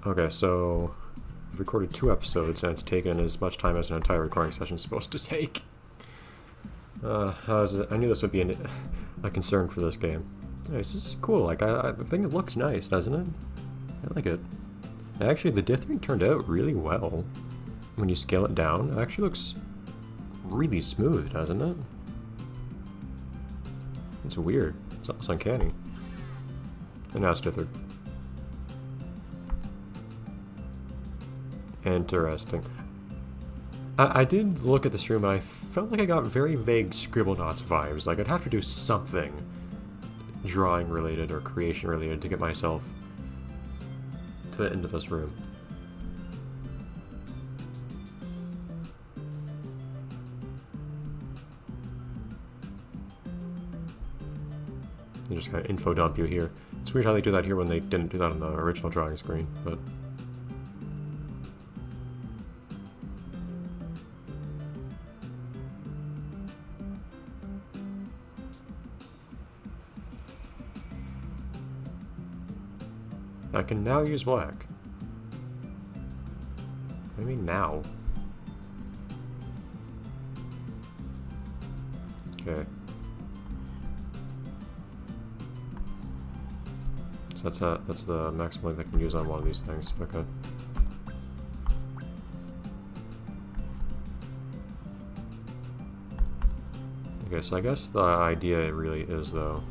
Okay, so I've recorded 2 episodes and it's taken as much time as an entire recording session is supposed to take. How is it? I knew this would be a concern for this game. This is cool. Like, I think it looks nice, doesn't it? I like it. Actually, the dithering turned out really well. When you scale it down, it actually looks really smooth, doesn't it? It's weird. It's almost uncanny. And now it's dithered. Interesting. I did look at this room and I felt like I got very vague Scribblenauts vibes. Like I'd have to do something drawing related or creation related to get myself into this room. They just kind of info dump you here. It's weird how they do that here when they didn't do that on the original drawing screen, but... I can now use black. What do you mean now? Okay. So that's the maximum length I can use on one of these things. Okay. Okay, so I guess the idea really is though,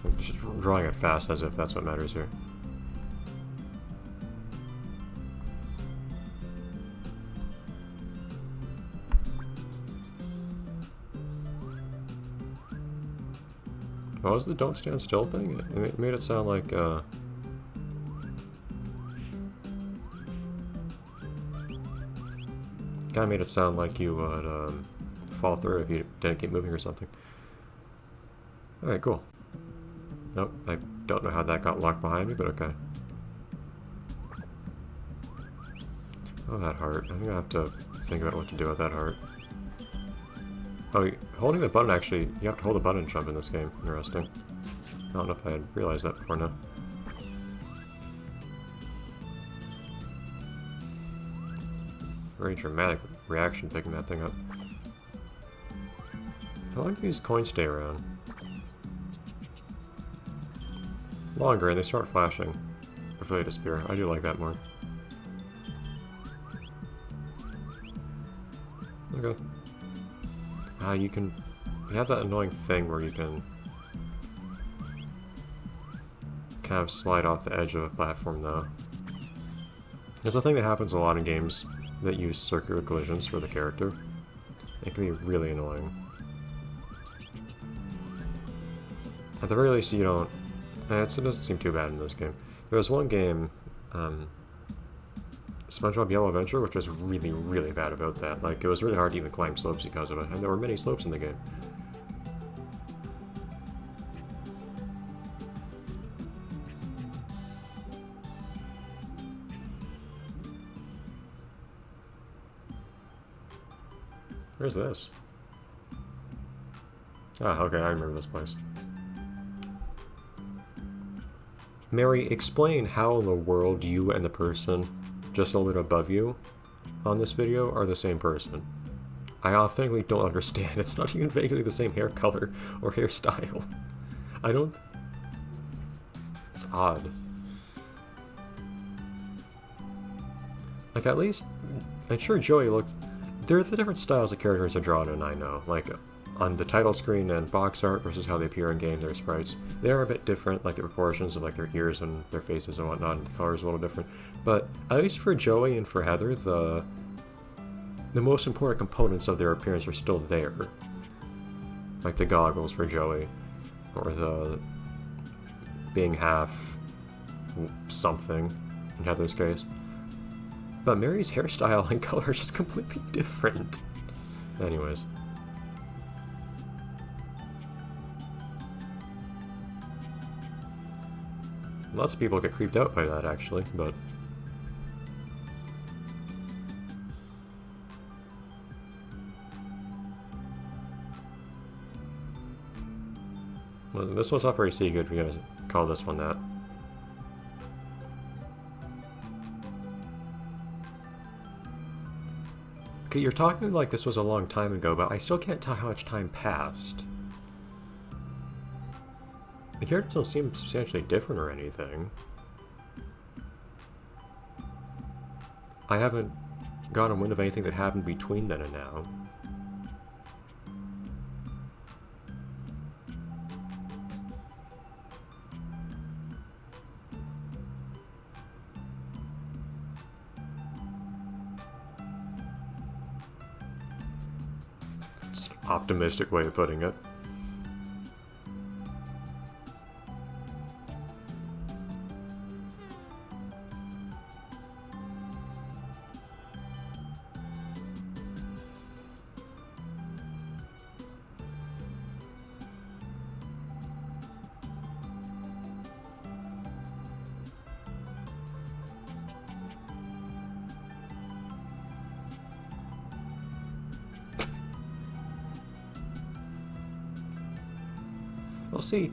I'm just drawing it fast as if that's what matters here. What was the don't stand still thing? It made it sound like, kinda made it sound like you would, fall through if you didn't keep moving or something. Alright, cool. Nope, I don't know how that got locked behind me, but okay. Oh, that heart. I think I have to think about what to do with that heart. Oh, holding the button actually, you have to hold the button and jump in this game. Interesting. I don't know if I had realized that before now. Very dramatic reaction picking that thing up. How long do these coins stay around? Longer, and they start flashing before they disappear. I do like that more. Okay. You have that annoying thing where you can kind of slide off the edge of a platform though. There's a thing that happens a lot in games that use circular collisions for the character. It can be really annoying. At the very least you don't... it doesn't seem too bad in this game. There was one game, SpongeBob Yellow Adventure, which was really, really bad about that. Like, it was really hard to even climb slopes because of it, and there were many slopes in the game. Where's this? Ah, okay, I remember this place. Mary, explain how in the world you and the person just a little above you on this video are the same person. I authentically don't understand. It's not even vaguely the same hair color or hairstyle. I don't... It's odd. Like, at least... I'm sure Jowee looked... There are the different styles that characters are drawn in, I know. Like, on the title screen and box art versus how they appear in game, their sprites. They are a bit different, like the proportions of like their ears and their faces and whatnot, and the colors a little different. But at least for Jowee and for Heather, the most important components of their appearance are still there. Like the goggles for Jowee, or the being half something in Heather's case. But Mary's hairstyle and color is just completely different. Anyways. Lots of people get creeped out by that, actually, but... Well, this one's not very secret if you're gonna call this one that. Okay, you're talking like this was a long time ago, but I still can't tell how much time passed. The characters don't seem substantially different or anything. I haven't gotten wind of anything that happened between then and now. It's an optimistic way of putting it. Well, see,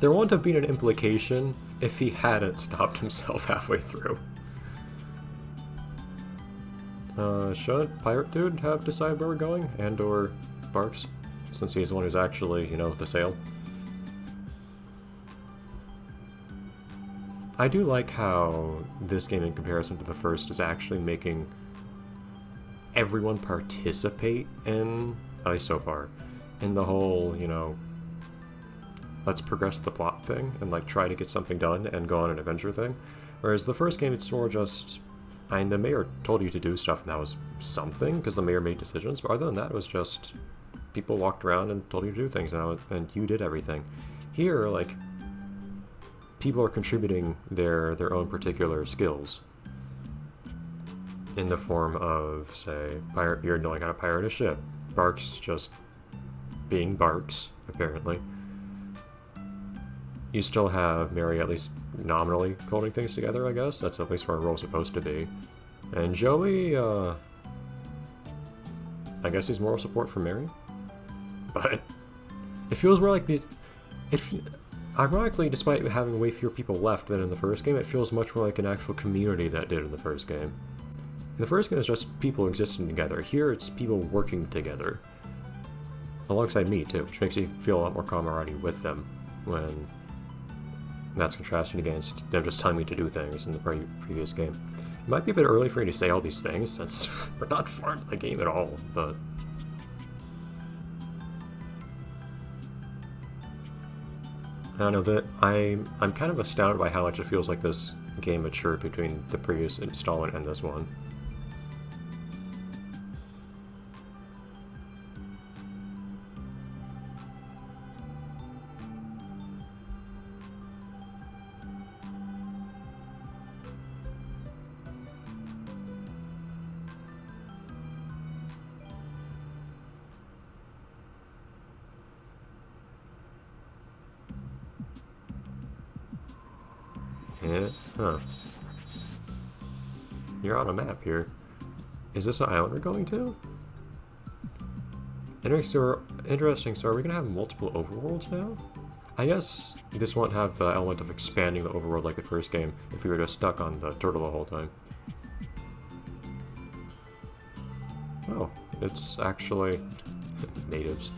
there wouldn't have been an implication if he hadn't stopped himself halfway through. Should Pirate Dude have decided where we're going? And/or Barks? Since he's the one who's actually, you know, the sail. I do like how this game, in comparison to the first, is actually making everyone participate in, at least so far, in the whole, you know, let's progress the plot thing and like try to get something done and go on an adventure thing. Whereas the first game, it's more just, I mean, the mayor told you to do stuff and that was something because the mayor made decisions, but other than that, it was just people walked around and told you to do things and you did everything. Here, like, people are contributing their own particular skills in the form of, say, you're knowing how to pirate a ship. Barks just being Barks, apparently. You still have Mary at least nominally holding things together, I guess. That's at least where her role's supposed to be. And Jowee, I guess he's moral support for Mary. But it feels more like ironically, despite having way fewer people left than in the first game, it feels much more like an actual community that did in the first game. In the first game, it's just people existing together. Here, it's people working together. Alongside me, too, which makes you feel a lot more camaraderie with them when that's contrasted against them just telling me to do things in the previous game. It might be a bit early for me to say all these things, since we're not far into the game at all, but I don't know, that I'm kind of astounded by how much it feels like this game matured between the previous installment and this one. Yeah, huh. You're on a map here. Is this an island we're going to? Interesting, so are we gonna have multiple overworlds now? I guess this won't have the element of expanding the overworld like the first game if we were just stuck on the turtle the whole time. Oh, it's actually natives.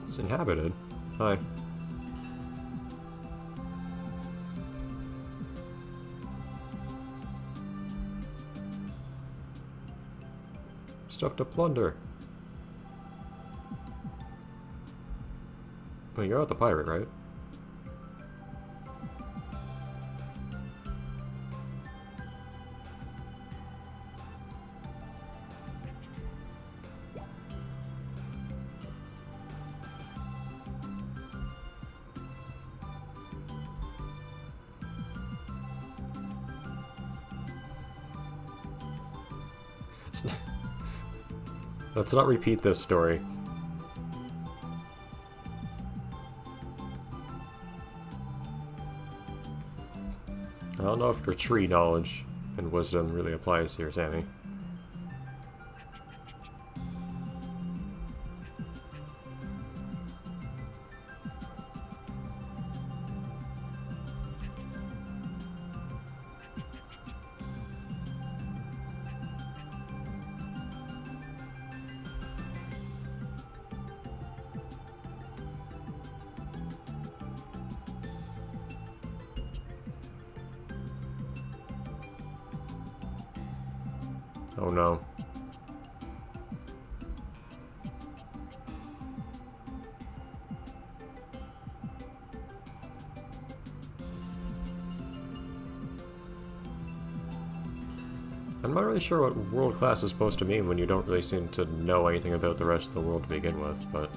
It's inhabited. Hi. Stuff to plunder. Well, you're not the pirate, right? Let's not repeat this story. I don't know if your tree knowledge and wisdom really applies here, Sammy. Oh no. I'm not really sure what world class is supposed to mean when you don't really seem to know anything about the rest of the world to begin with, but...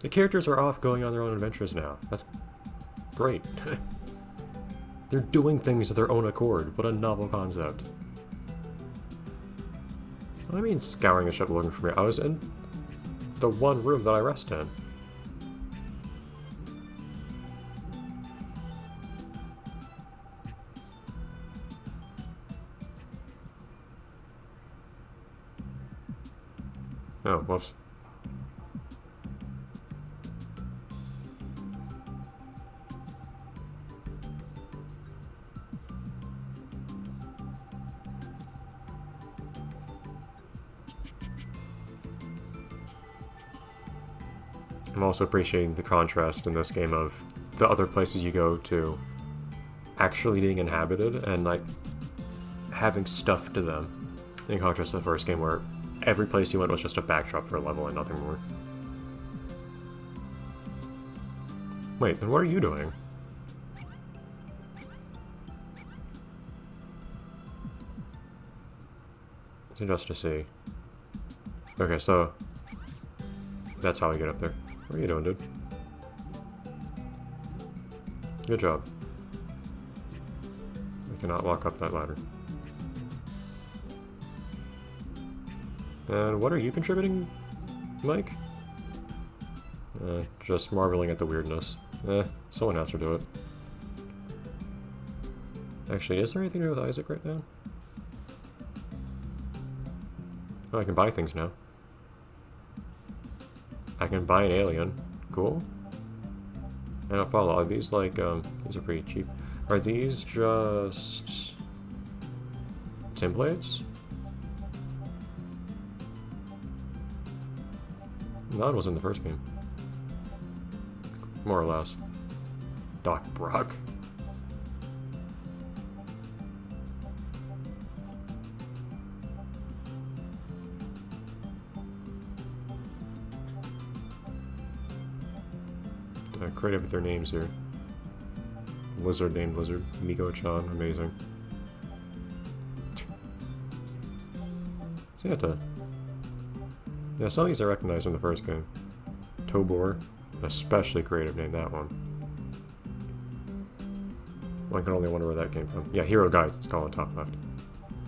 The characters are off going on their own adventures now. That's great. They're doing things of their own accord. What a novel concept. What do I mean scouring the ship looking for me? I was in the one room that I rest in. Oh, whoops. I'm also appreciating the contrast in this game of the other places you go to actually being inhabited and like having stuff to them, in contrast to the first game where every place you went was just a backdrop for a level and nothing more. Wait, then what are you doing? So just to see. Okay, so that's how we get up there. What are you doing, dude? Good job. I cannot walk up that ladder. And what are you contributing, Mike? Just marveling at the weirdness. Someone has to do it. Actually, is there anything to do with Isaac right now? Oh, I can buy things now. I can buy an alien. Cool. I don't follow. Are these like, these are pretty cheap. Are these just... templates? None was in the first game. More or less. Doc Brock. Creative with their names here. Lizard named Lizard. Miko-chan. Amazing. So you have to... Yeah, some of these I recognize from the first game. Tobor. An especially creative name, that one. One can only wonder where that came from. Yeah, Hero Guides, it's called on top left.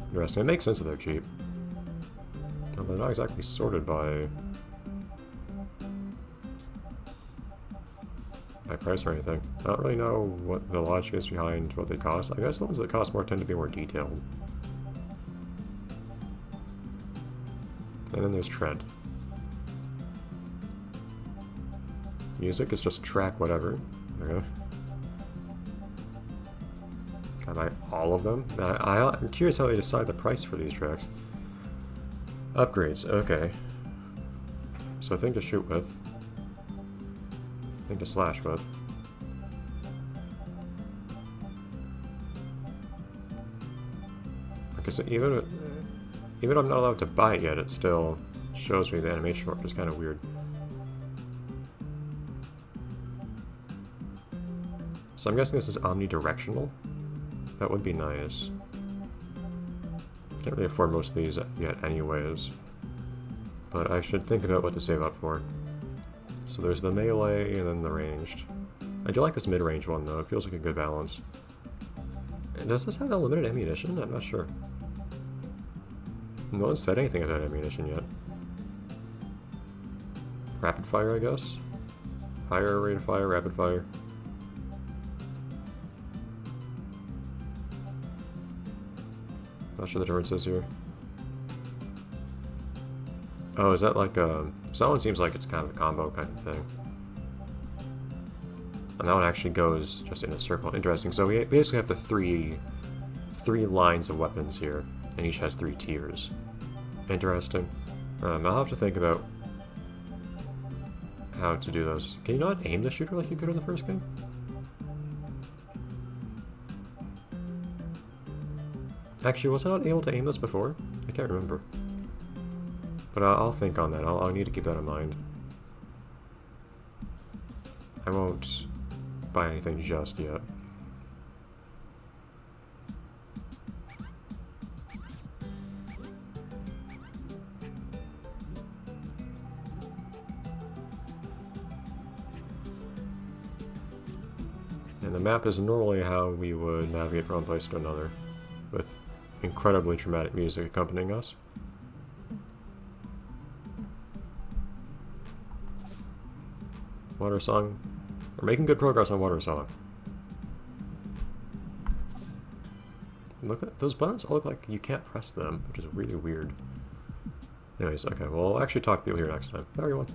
Interesting. It makes sense that they're cheap. Well, they're not exactly sorted by price or anything. I don't really know what the logic is behind what they cost. I guess the ones that cost more tend to be more detailed. And then there's Trent. Music is just track whatever. Okay. Can I buy all of them? I'm curious how they decide the price for these tracks. Upgrades, okay. So thing to shoot with. Thing to slash with. Because even if I'm not allowed to buy it yet, it still shows me the animation for it, which is kind of weird. So I'm guessing this is omnidirectional. That would be nice. Can't really afford most of these yet anyways. But I should think about what to save up for. So there's the melee and then the ranged. I do like this mid-range one though, it feels like a good balance. And does this have unlimited ammunition? I'm not sure. No one said anything about ammunition yet. Rapid fire, I guess? Higher rate of fire, rapid fire. Not sure the difference is here. Oh, is that like a... So that one seems like it's kind of a combo kind of thing. And that one actually goes just in a circle. Interesting. So we basically have the three 3 lines of weapons here, and each has 3 tiers. Interesting. I'll have to think about how to do this. Can you not aim the shooter like you could in the first game? Actually, was I not able to aim this before? I can't remember. But I'll think on that. I'll need to keep that in mind. I won't buy anything just yet. And the map is normally how we would navigate from one place to another, with incredibly dramatic music accompanying us. Water Song. We're making good progress on Water Song. Look at those buttons all look like you can't press them, which is really weird. Anyways, okay, well, I'll actually talk to people here next time. Bye, everyone.